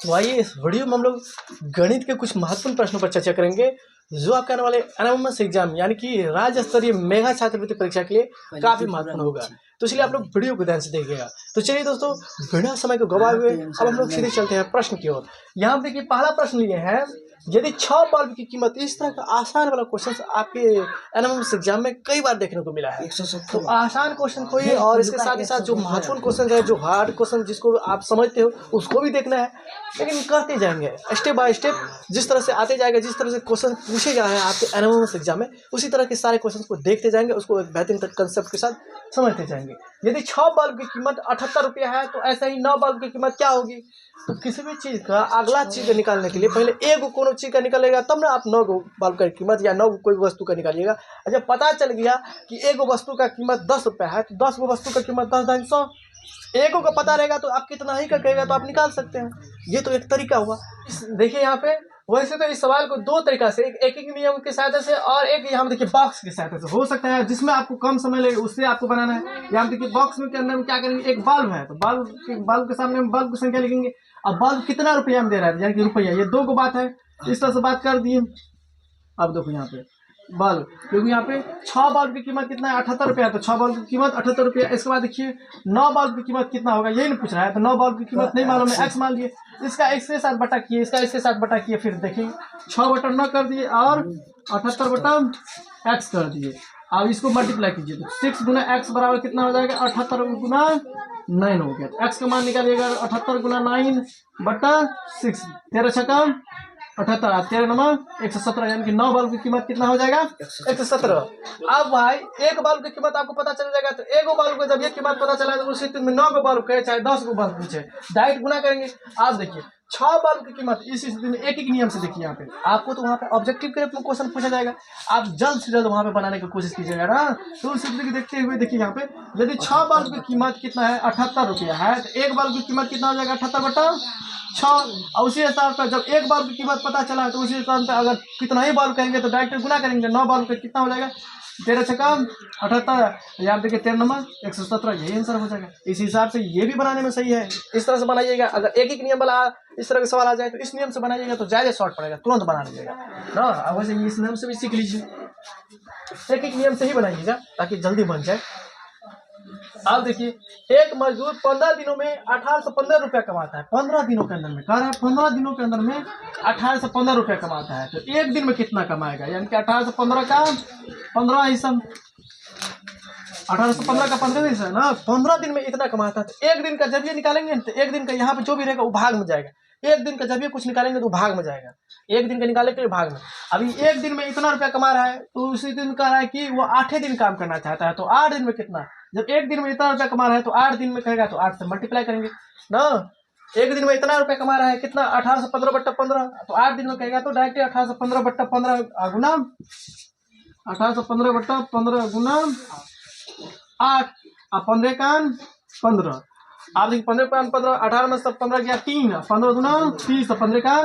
तो आइए इस वीडियो में हम लोग गणित के कुछ महत्वपूर्ण प्रश्नों पर चर्चा करेंगे जो आपके आने वाले एनएमएमएस एग्जाम यानी कि राज्य स्तरीय मेगा छात्रवृत्ति परीक्षा के लिए काफी महत्वपूर्ण होगा। तो इसलिए आप लोग वीडियो को ध्यान से देखिएगा। तो चलिए दोस्तों, बिना समय को गवाए हुए अब हम लोग सीधे चलते हैं प्रश्न की ओर। यहाँ पे देखिए पहला प्रश्न लिए हैं, यदि 6 बल्ब की कीमत, इस तरह का आसान वाला क्वेश्चन आपके एनएमएमएस एग्जाम में कई बार देखने को मिला है। तो आसान क्वेश्चन को ही और इसके साथ ही साथ जो महत्वपूर्ण क्वेश्चन है, जो हार्ड क्वेश्चन जिसको आप समझते हो उसको भी देखना है, लेकिन करते जाएंगे स्टेप बाय स्टेप। जिस तरह से आते जाएगा, जिस तरह से क्वेश्चन पूछे जा रहे हैं आपके एनएमएमएस एग्जाम में, उसी तरह के सारे क्वेश्चन को देखते जाएंगे, उसको एक बेहतरीन कंसेप्ट के साथ समझते जाएंगे। यदि 6 बल्ब की कीमत 78 रुपया है तो ऐसा ही 9 बल्ब की कीमत क्या होगी। तो किसी भी चीज का अगला चीज निकालने के लिए पहले एगो कोनो चीज का निकालेगा, तब ना आप 9 बल्ब का कीमत या 9 कोई वस्तु का निकालिएगा। जब पता चल गया कि एगो वस्तु का कीमत 10 रुपया है तो 10 गो वस्तु का कीमत 10 एगो का पता रहेगा तो आप कितना ही का कहेगा तो आप निकाल सकते हैं। ये तो एक तरीका हुआ। देखिए यहाँ पे वैसे तो इस सवाल को दो तरीका से, एक नियम की सहायता से और एक यहाँ देखिए बॉक्स की सहायता से हो सकता है, जिसमें आपको कम समय लगे उससे आपको बनाना है। यहाँ देखिए बॉक्स में के अंदर में क्या करेंगे, एक बल्ब है तो बल्ब के सामने बल्ब की संख्या लिखेंगे। अब बल्ब कितना रुपया में दे रहा है यानी कि रुपया, ये दो को बात है, इस तरह से बात कर दिए। अब देखो यहाँ पे बल्ब, क्योंकि यहाँ पे 6 बल्ब की कीमत कितना है, 78 रुपया है, तो 6 बल्ब की कीमत 78 रुपया। इसके बाद देखिए 9 बल्ब की कीमत कितना होगा, यही नहीं पूछ रहा है, तो 9 बल्ब की कीमत नहीं मालूम है, एक्स मान लिए, इसका x के साथ बटा किए, इसका x के साथ बटा किए, फिर देखिए 6 बटा 9 कर दिए और 78 बटा x कर दिए। अब इसको मल्टीप्लाई कीजिए तो 6 गुना x बराबर कितना हो जाएगा, 78 गुना 9 हो गया। तो x का मान निकालिएगा 78 गुना 9 बटा 6, 13 छक्का 78, 13 नंबर 117, यानी कि 9 बल्ब की कीमत कितना हो जाएगा, 117। अब भाई एक बल्ब की कीमत आपको पता चल जाएगा, तो एगो बल्ब को जब ये कीमत पता चला तो उसी में 9 गो बल्ब कहे चाहे 10 गो बल्ब पूछे, डायरेक्ट गुना करेंगे। आप देखिए 6 बल्ब की कीमत इस स्थिति में एक नियम से देखिए, यहाँ पे आपको तो वहाँ पे ऑब्जेक्टिव के रूप में क्वेश्चन पूछा जाएगा, आप जल्द से जल्द वहाँ पे बनाने की कोशिश कीजिएगा ना। तो उस स्थिति को देखते हुए देखिए यहाँ पे यदि 6 बल्ब की कीमत कितना है, 78 रुपया है, तो एक बल्ब की कीमत कितना हो जाएगा, 78 बटा 6। और उसी हिसाब पर जब एक बल्ब की कीमत पता चला है तो उसी हिसाब से अगर कितना ही बल्ब करेंगे तो डायरेक्ट गुना करेंगे, 9 बल्ब का कितना हो जाएगा, 13 छक्का 78, यहाँ देखिए 13 नंबर 117, यही आंसर हो जाएगा। इस हिसाब से ये भी बनाने में सही है, इस तरह से बनाइएगा। अगर एक नियम वाला इस तरह का सवाल आ जाए तो इस नियम से बनाइएगा तो ज़्यादा शॉर्ट पड़ेगा, तुरंत बना लीजिएगा ना। अब वैसे इस नियम से भी सीख लीजिए, एक नियम से ही बनाइएगा ताकि जल्दी बन जाए। अब देखिए एक मजदूर 15 दिनों में 1815 रुपया कमाता है, 15 दिनों के अंदर में कह रहा है, 15 दिनों के अंदर में 1815 रुपया कमाता है, तो एक दिन में कितना कमाएगा, यानी कि 1815 का 15 हिस्सा, 1815 का 15 हिस्सा है ना, 15 दिन में इतना कमाता है। तो एक दिन का जब ये निकालेंगे तो एक दिन का यहाँ पे जो भी रहेगा वो भाग में जाएगा, एक दिन का जब ये कुछ निकालेंगे तो भाग में जाएगा, एक दिन का निकाले के भाग में। अभी एक दिन में इतना रुपया कमा रहा है तो उसी दिन कह रहा है कि वो 8 दिन काम करना चाहता है, तो 8 दिन में कितना, जब एक दिन में इतना रुपया कमा रहा है तो 8 दिन में कहेगा तो 8 से मल्टीप्लाई करेंगे ना। एक दिन में इतना रुपया कमा रहा है कितना, 1815 बट्टा 15, तो 8 दिन में कहेगा तो डायरेक्ट 1815 बट्टा 15 गुना 1815 बट्टा 15 गुना 8 और 15 का 15। आप देखिए 15 का 15, 18 में सब 15 गया 3, 15 गुना 30, 15 का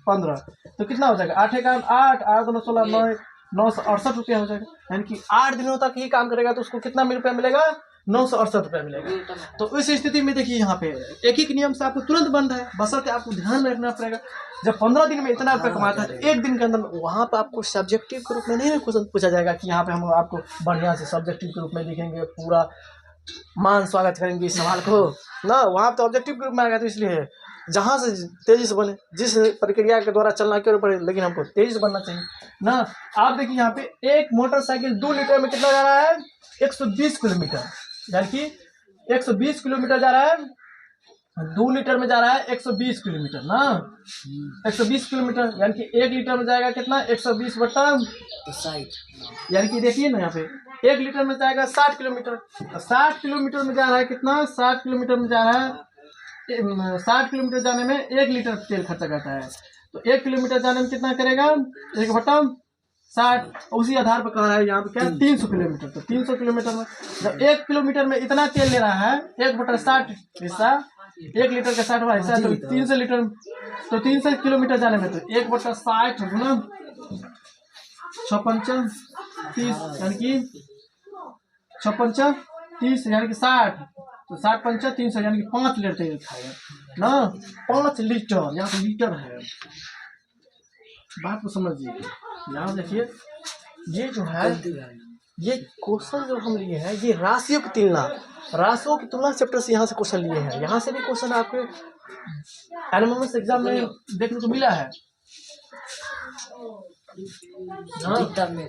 15, तो कितना हो जाएगा, 8 का 8, 8 दूना 16, 968 रुपया हो जाएगा। यानी कि 8 दिनों तक ही काम करेगा तो उसको कितना रुपया मिलेगा, 968 रुपया मिलेगा। तो इस स्थिति में देखिए यहाँ पे एक नियम से आपको तुरंत बन रहा है, बशर्ते आपको ध्यान में रखना पड़ेगा। जब 15 दिन में इतना रुपया कमाता है तो एक दिन के अंदर वहाँ पे आपको सब्जेक्टिव के रूप में नहीं क्वेश्चन पूछा जाएगा कि यहाँ पे हम आपको बढ़िया से सब्जेक्टिव के रूप में लिखेंगे, पूरा मान स्वागत करेंगे इस सवाल को ना, वहाँ पे तो ऑब्जेक्टिव के रूप में आएगा। तो इसलिए जहाँ से तेजी से बने, जिस प्रक्रिया के द्वारा चलना के ऊपर, लेकिन हमको तेजी से बनना चाहिए ना। आप देखिए यहाँ पे एक मोटरसाइकिल 2 लीटर में कितना जा रहा है, 120 किलोमीटर, यानी कि 120 किलोमीटर जा रहा है, 2 लीटर में जा रहा है 120 किलोमीटर ना, 120 किलोमीटर, यानी कि 1 लीटर में जाएगा कितना, 120 बटा 60, यानी कि देखिए ना यहाँ पे 1 लीटर में जाएगा 60 किलोमीटर, 60 किलोमीटर में जा रहा है कितना, 60 किलोमीटर में जा रहा है, 60 किलोमीटर जाने में 1 लीटर तेल खर्चा करता है, तो 1 किलोमीटर जाने में कितना करेगा, 1 बटा 60। उसी आधार पर कह रहा है यहाँ पे क्या, 300 किलोमीटर, तो 300 किलोमीटर में जब 1 किलोमीटर में इतना तेल ले रहा है, 1 बटा 60 हिस्सा, 1 लीटर का 60वां हिस्सा, तो 300 लीटर, तो 300 किलोमीटर जाने में तो 1 बटा 60 गुना 6 30, यानी कि 6 30, यानी कि 60, तो 60 पंचा 300, यानी कि 5 लीटर तेल खाएगा। ना 5 लीटर, यहाँ पे लीटर है, बात को समझिए। यहाँ देखिए ये जो है, ये क्वेश्चन जो हम लिए हैं ये राशियों की तुलना चैप्टर से यहाँ से क्वेश्चन लिए हैं। यहाँ से भी क्वेश्चन आपके एनएमएमएस एग्जाम में देखने को मिला है।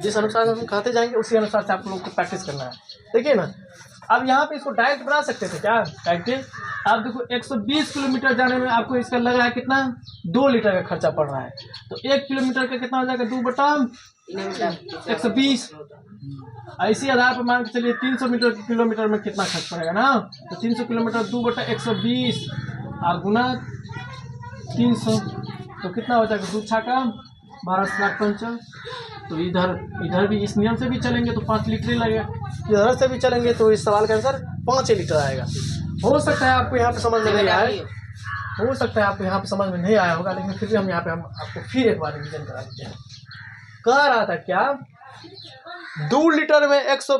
जिस अनुसार हम खाते जाएंगे उसी अनुसार से आप लोगों को प्रैक्टिस करना है। देखिए ना, अब यहाँ पे इसको डायरेक्ट बना सकते थे क्या? डायरेक्ट आप देखो 120 किलोमीटर जाने में आपको इसका लग रहा है कितना, 2 लीटर का खर्चा पड़ रहा है। तो 1 किलोमीटर का कितना हो जाएगा, 2/120। इसी आधार पर मान के चलिए 300 किलोमीटर में कितना खर्च पड़ेगा ना, तो 300 किलोमीटर 2/120 और गुना 300 तो कितना हो जाएगा, 2 छक्का 12 तो इधर भी इस नियम से भी चलेंगे तो 5 लीटर ही लगेगा, इधर से भी चलेंगे तो इस सवाल का आंसर 5 लीटर आएगा। हो सकता है आपको यहाँ पे समझ में नहीं आया, हो सकता है आपको यहाँ पे समझ में नहीं आया होगा, लेकिन फिर भी हम यहाँ पे आपको फिर एक बार रिवीजन करा देते हैं। कह रहा था क्या, 2 लीटर में 100,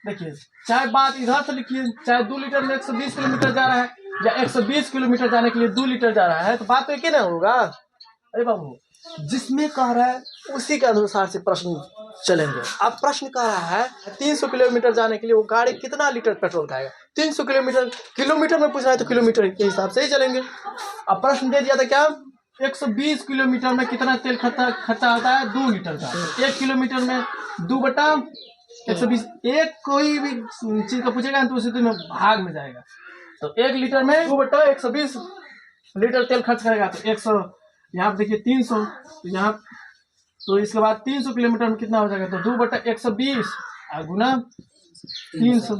देखिए चाहे बात इधर से लिखिए, चाहे 2 लीटर में 120 किलोमीटर जा रहा है या 120 किलोमीटर जाने के लिए 2 लीटर जा रहा है, तो बात तो एक ही ना होगा। अरे बाबू, जिसमें कह रहा है उसी के अनुसार से प्रश्न चलेंगे। अब प्रश्न कह रहा है 300 किलोमीटर जाने के लिए वो गाड़ी कितना लीटर पेट्रोल खाएगा, 300 किलोमीटर में पूछ रहा है तो किलोमीटर के हिसाब से ही चलेंगे। अब प्रश्न दे दिया था क्या, 120 किलोमीटर में कितना तेल खर्चा होता है, 2 लीटर का। 1 किलोमीटर में 2/120, एक कोई भी चीज का पूछेगा तो उसी में भाग में जाएगा। तो 1 लीटर में 2/120 लीटर तेल खर्च करेगा, तो 100, यहाँ पे देखिए 300, तो यहाँ तो इसके बाद 300 किलोमीटर में कितना हो जाएगा, तो 2/120 और गुना 300,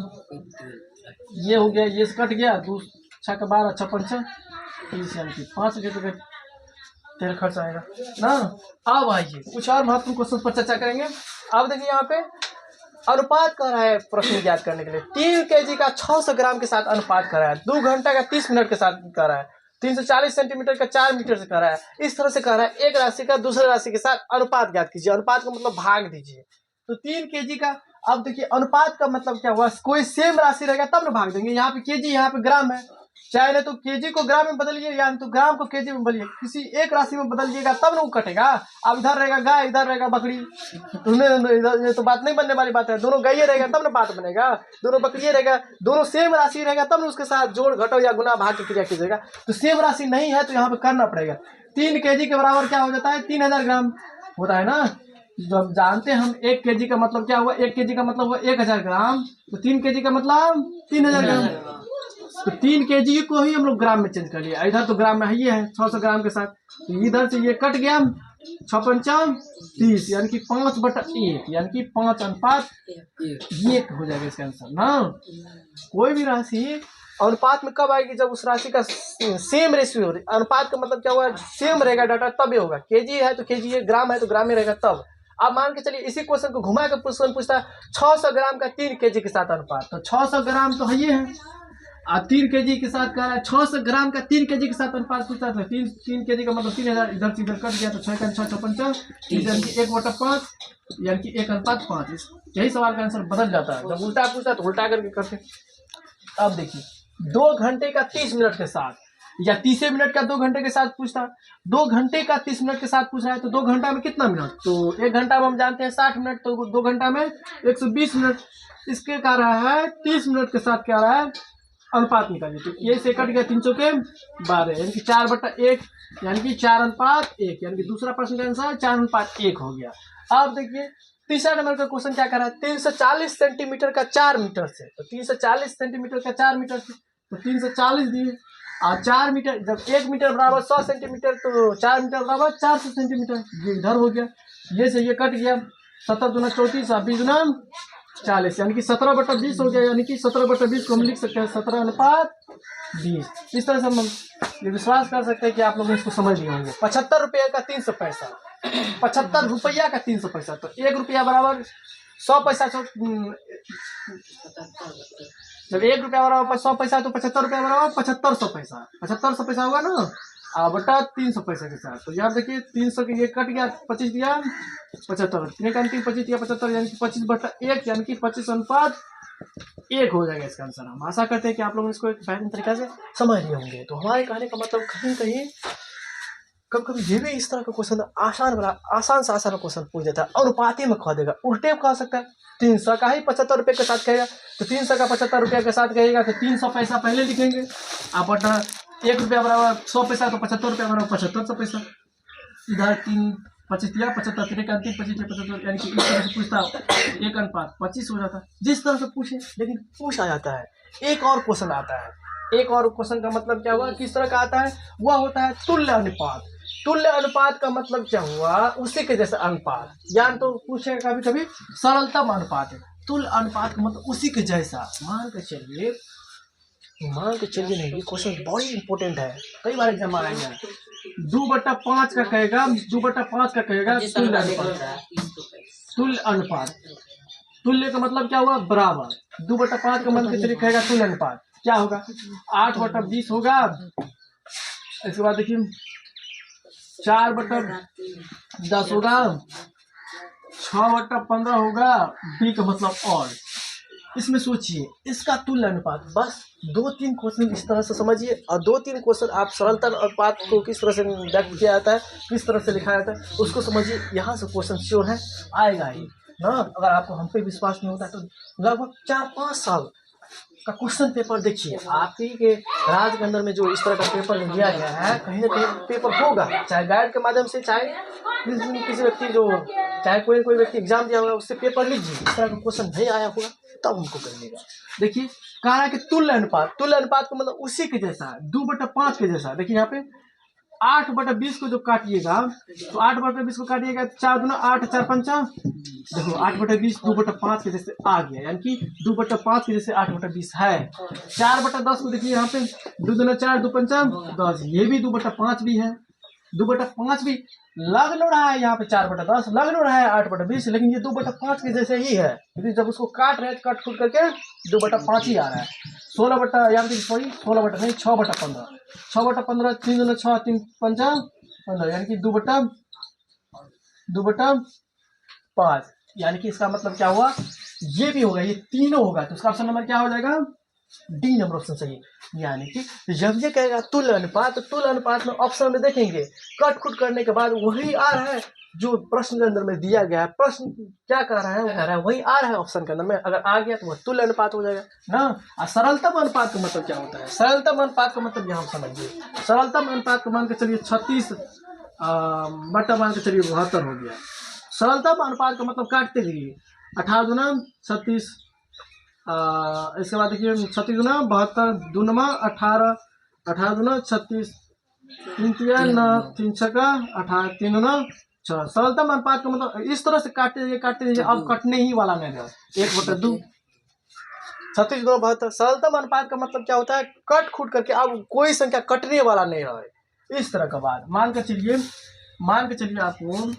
ये हो गया, ये कट गया, 2 छक्का 12 56 30 यानी कि 5 लीटर का तेल खर्च आएगा ना। अब आइए कुछ और महत्वपूर्ण क्वेश्चन पर चर्चा करेंगे। अब देखिए यहाँ पे अनुपात कर रहा है प्रश्न ज्ञात करने के लिए, 3 kg का 600 ग्राम के साथ अनुपात कर रहा है, 2 घंटा का 30 मिनट के साथ कर रहा है, 340 सेंटीमीटर का 4 मीटर से कर रहा है। इस तरह से कह रहा है एक राशि का दूसरे राशि के साथ अनुपात ज्ञात कीजिए। अनुपात का मतलब भाग दीजिए। तो 3 kg का, अब देखिए अनुपात का मतलब क्या हुआ, कोई सेम राशि रहेगा तब ना भाग देंगे। यहाँ पे केजी, यहाँ पे ग्राम है, चाहे नहीं तो केजी को ग्राम में बदलिए या तो ग्राम को केजी में बदलिए, किसी एक राशि में बदल दिएगा तब ना वो कटेगा। अब इधर रहेगा गाय, इधर रहेगा बकरी, इधर ये तो बात नहीं बनने वाली बात है। दोनों गाय रहेगा तब ना बात बनेगा, दोनों बकरी रहेगा, दोनों सेम राशि रहेगा तब ना उसके साथ जोड़ घटाओ या गुना भाग की क्रिया कीजिएगा। तो सेम राशि नहीं है तो यहाँ पे करना पड़ेगा। 3 kg के बराबर क्या हो जाता है, 3000 ग्राम होता है ना। जब जानते हैं हम 1 kg का मतलब क्या हुआ, 1 kg का मतलब हुआ 1000 ग्राम, तो 3 kg का मतलब 3000 ग्राम। तो 3 kg को ही हम लोग ग्राम में चेंज कर लिया, इधर तो ग्राम में ही है 600 ग्राम के साथ, तो इधर से ये कट गया 6×5=30 यानी कि 5/1 यानी कि 5:1 हो जाएगा इसका आंसर ना। कोई भी राशि अनुपात में कब आएगी, जब उस राशि का सेम रेशियो हो। अनुपात का मतलब क्या हुआ, सेम रहेगा डाटा तब होगा। केजी है तो केजी है, ग्राम है तो ग्राम में रहेगा तब। अब मान के चलिए इसी क्वेश्चन को घुमा के क्वेश्चन पूछता है 600 ग्राम का 3 kg के साथ अनुपात, तो 600 ग्राम तो है ये है, और 3 kg के साथ कह रहा है 600 ग्राम का 3 kg के साथ अनुपात पूछता है। 3 kg का मतलब 3000, इधर से इधर कट गया तो 6×6=56 यानी कि 1/5 यानी कि 1:5। यही सवाल का आंसर बदल जाता है, जब उल्टा पूछता है तो उल्टा करके करते। अब देखिए 2 घंटे का 30 मिनट के साथ या 30 मिनट का 2 घंटे के साथ पूछता, 2 घंटे का 30 मिनट के साथ पूछ रहा है, तो 2 घंटा में कितना मिनट, तो 1 घंटा में हम जानते हैं 60 मिनट, तो 2 घंटा में 120 मिनट। इसके कह रहा है 30 मिनट के साथ क्या रहा है, अनुपात निकालिए। तो ये से कट गया 3 चौके 12 यानी कि 4/1 यानी कि 4:1 यानी कि दूसरा प्रश्न का आंसर 4:1 हो गया। अब देखिए तीसरा नंबर का क्वेश्चन क्या कर रहा है, 340 सेंटीमीटर का 4 मीटर से, तो 340 सेंटीमीटर का 4 मीटर से, तो 340 दिए, और 4 मीटर, जब 1 मीटर बराबर 100 सेंटीमीटर तो 4 मीटर बराबर 400 सेंटीमीटर, ये इधर हो गया, ये से ये कट गया, 17×2 = 34 और 20×40 यानी कि 17/20 हो गया, यानी कि 17/20 को हम लिख सकते हैं 17:20। इस तरह से हम ये विश्वास कर सकते हैं कि आप लोग इसको समझ लिए होंगे। 75 रुपये का 300 पैसा, 75 रुपया का 300 पैसा, तो 1 रुपया बराबर 100 पैसा, जब 1 रुपया बराबर 100 पैसा तो 75 रुपया बराबर 7500 पैसा, 7500 पैसा होगा ना, बटा 300 पैसा के साथ। तो यहाँ देखिए 300 के ये कट गया, 25 दिया 75, 3 का 3 25 दिया 75 यानी कि 25/1 यानी कि 25:20 1 हो जाएगा इसका आंसर। हम आशा करते हैं कि आप लोग इसको एक बेहतर तरीके से समझ लिए होंगे। तो हमारे कहने का मतलब कहीं कहीं कभी कभी ये भी इस तरह का क्वेश्चन आसान से आसान क्वेश्चन पूछ देता है, अनुपाती में खा देगा, उल्टे खा सकता है। 300 का ही 75 रुपये के साथ कहेगा तो 300 का 75 रुपये के साथ कहेगा तो 300 पैसा पहले लिखेंगे आप, बटा 1 रुपया बराबर 100 पैसा तो 75 रुपया बराबर 7500 पैसा। इधर 3 25 दिया 75 3 का 3 25 75, यानी कि इस तरह से पूछता 1 अनुपात 25 हो जाता जिस तरह से पूछे, लेकिन पूछ आ जाता है। एक और क्वेश्चन आता है, एक और क्वेश्चन का मतलब क्या हुआ, किस तरह का आता है, वह होता है तुल्य अनुपात। तुल्य अनुपात का मतलब क्या हुआ, उसी के जैसा अनुपात, या तो पूछेगा कभी कभी सरलतम अनुपात है। तुल्य अनुपात का मतलब उसी के जैसा। मान के चलिए नहीं, ये क्वेश्चन बहुत इंपॉर्टेंट है, कई बार एग्जाम आएगा। 2/5 का कहेगा, 2/5 का कहेगा तुल्य अनुपात। तुल्य अनुपात, तुल्य का मतलब क्या हुआ, बराबर। 2/5 का मान के चलिए कहेगा तुल्य अनुपात क्या होगा, 8/20 होगा। इसके बाद देखिए 4/10 होगा, 6/15 होगा। बी का मतलब और। इसमें सोचिए इसका तुल्य अनुपात, बस 2-3 क्वेश्चन इस तरह से समझिए, और 2-3 क्वेश्चन आप सरलता अनुपात को किस तरह से व्यक्त किया जाता है, किस तरह से लिखा जाता है, उसको समझिए। यहाँ से क्वेश्चन श्योर है, आएगा ही ना। अगर आपको हम पे विश्वास नहीं होता तो लगभग 4-5 साल का क्वेश्चन पेपर देखिए। आपकी के राज्य के अंदर में जो इस तरह का पेपर दिया गया है, कहीं ना कहीं पेपर होगा, चाहे गाइड के माध्यम से, चाहे किसी व्यक्ति जो, चाहे कोई व्यक्ति एग्जाम दिया होगा उससे पेपर लीजिए, इस तरह का क्वेश्चन नहीं आया होगा तब हमको करिएगा। देखिए कह रहा है कि तुल्य अनुपात, तुल्य अनुपात का मतलब उसी के जैसा है, 2/5 के जैसा। देखिए यहाँ पे 8/20 को जो काटिएगा तो 8/20 को काटिएगा 4 दूना 8 4 पंचा, देखो 8/20 2/5 के जैसे आ गया, यानी कि 2/5 के जैसे 8/20 है। 4/10 को देखिए यहाँ पे 2 दूना 4 2 पंचा 10, ये भी 2/5 भी है। 2/5 भी लग लो रहा है यहाँ पे 4/10, लग लो रहा है 8/20, लेकिन ये 2/5 के जैसे ही है, क्योंकि जब उसको काट रहे हैं कट खुद करके 2/5 ही आ रहा है। 16/15 6/15 3 दूना 6 3 पंचा 15, यानी कि 2/5, यानी कि इसका मतलब क्या हुआ, ये भी होगा, ये तीनों होगा, तो इसका ऑप्शन नंबर क्या हो जाएगा, डी नंबर ऑप्शन सही। यानी कि जब ये कहेगा तुल्य अनुपात, तो तुल्य अनुपात में ऑप्शन में देखेंगे कट खुट करने के बाद वही आ रहा है जो प्रश्न के अंदर में दिया गया है। प्रश्न क्या कर रहा है, वो कह रहा है वही आ रहा है ऑप्शन के अंदर में, अगर आ गया तो वह तुल्य अनुपात हो जाएगा ना। और सरलतम अनुपात का मतलब क्या होता है, सरलतम अनुपात का मतलब यहाँ समझिए। सरलतम अनुपात को मान के चलिए 36 बटा मान के चलिए 72 हो गया। सरलतम अनुपात का मतलब काटते जाइए, 18 दूना 36, इसके बाद देखिए 36 दूना 72, 2 नमा 18, 18 दूना 36, 3 तिया 9, 3 छक्का 18, 3 दूना 6। सरलतम अनुपात का मतलब इस तरह से काटते जाइए, अब कटने ही वाला नहीं है। 1/2 36 दूना 72। सरलतम अनुपात का मतलब क्या होता है, कट खुट करके अब कोई संख्या कटने वाला नहीं है, इस तरह का बात। मान के चलिए आपको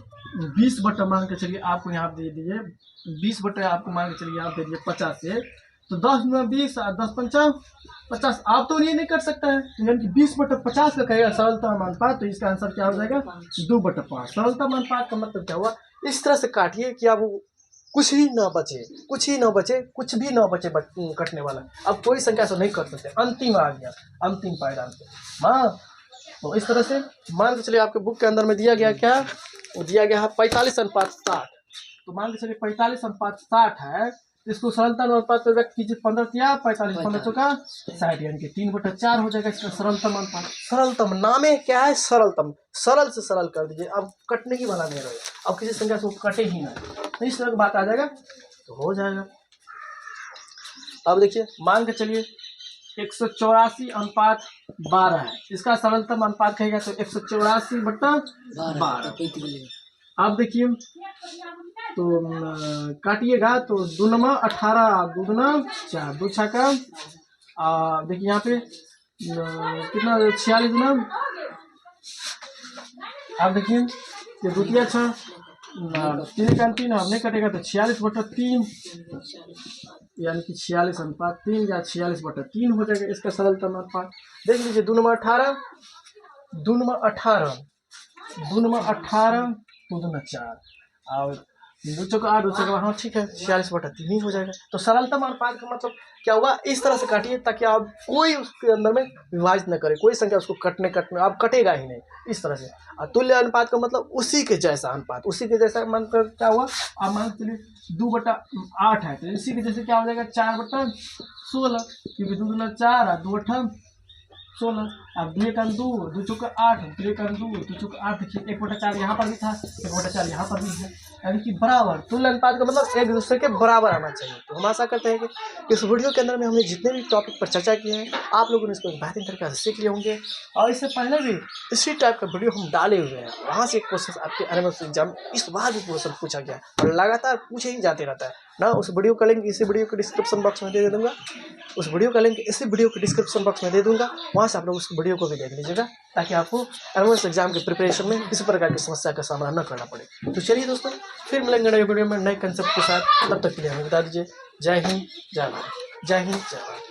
20 बटा मान के चलिए आपको यहाँ दे दीजिए 20 बटे आपको मान के चलिए आप दे दीजिए 50 से, तो 10 में 20 और 10 पंचा 50, आप तो ये नहीं कर सकता है, यानी कि 20/50 का कहेगा सरलतम अनुपात, तो इसका आंसर क्या हो जाएगा 2/5। सरलतम अनुपात का मतलब क्या हुआ, इस तरह से काटिए कि अब कुछ भी ना बचे कटने वाला। अब कोई संख्या से नहीं कर सकते, अंतिम आ गया, अंतिम पायदान पे। हाँ, तो इस तरह से मान के चलिए आपके बुक के अंदर में दिया गया क्या, दिया गया है 45:60। तो मान के चलिए 45:60 है, इसको सरलतम अनुपात में व्यक्त कीजिए। 15 किया 45, 15 चौका 60, यानी कि 3/4 हो जाएगा इसका सरलतम अनुपात। सरलतम नामे क्या है, सरलतम, सरल से सरल कर दीजिए, अब कटने ही वाला नहीं रहे, अब किसी संख्या से कटे ही ना, तो इस तरह की बात आ जाएगा तो हो जाएगा। अब देखिए मान के चलिए 184:12 है, इसका सरलतम अनुपात कहेगा तो 184/12। अब देखिए तो काटिएगा तो 2 नमा 18, 2 दूना 4, 2 छक्का, देखिए यहाँ पे कितना 46 दूना, अब देखिए ये द्वितीय 6 3 का 3 अब नहीं कटेगा तो 46/3, यानी कि 46:3 या 46/3 हो जाएगा इसका सरलतम अनुपात। देख लीजिए 2 नमा 18, 2 नमा 18, 2 नमा 18, 2 दूना 4, और 2 चौका 8, 2 चौका, हाँ ठीक है, 46/3 ही हो जाएगा। तो सरलतम अनुपात का मतलब क्या हुआ, इस तरह से काटिए ताकि आप कोई उसके अंदर में विभाजित न करे, कोई संख्या उसको कटने आप कटेगा ही नहीं, इस तरह से। और तुल्य अनुपात का मतलब उसी के जैसा अनुपात, उसी के जैसा मानकर क्या हुआ, आप मान के चलिए 2/8 है, तो इसी के जैसे क्या हो जाएगा 4/16, क्योंकि 2 दूना 4 और 2 8 16, अब 2 1 2, 2 चौका 8, 2 1 2, 2 चौका 8, देखिए 1/4 यहाँ पर भी था, 1/4 यहाँ पर भी है, यानी कि बराबर। तुल्य अनुपात का मतलब एक दूसरे के बराबर आना चाहिए। तो हम आशा करते हैं कि इस वीडियो के अंदर में हमने जितने भी टॉपिक पर चर्चा की है, आप लोगों ने इसको बेहतरीन तरीके से सीख लिए होंगे। और इससे पहले भी इसी टाइप का वीडियो हम डाले हुए हैं, वहाँ से क्वेश्चन आपके एनएमएमएस एग्जाम इस बार भी क्वेश्चन पूछा गया और लगातार पूछे ही जाते रहता है ना। उस वीडियो का लिंक इसी वीडियो के डिस्क्रिप्शन बॉक्स में दे दूंगा, उस वीडियो का लिंक इसी वीडियो के डिस्क्रिप्शन बॉक्स में दे दूंगा, वहाँ से आप लोग उस वीडियो को भी देख लीजिएगा, ताकि आपको एनएमएमएस एग्जाम के प्रिपरेशन में किसी प्रकार की समस्या का सामना न करना पड़े। तो चलिए दोस्तों, फिर मिलेंगे नए वीडियो में नए कंसेप्ट के साथ, तब तक के लिए हमें बता दीजिए। जय हिंद, जय भारत। जय हिंद, जय भारत।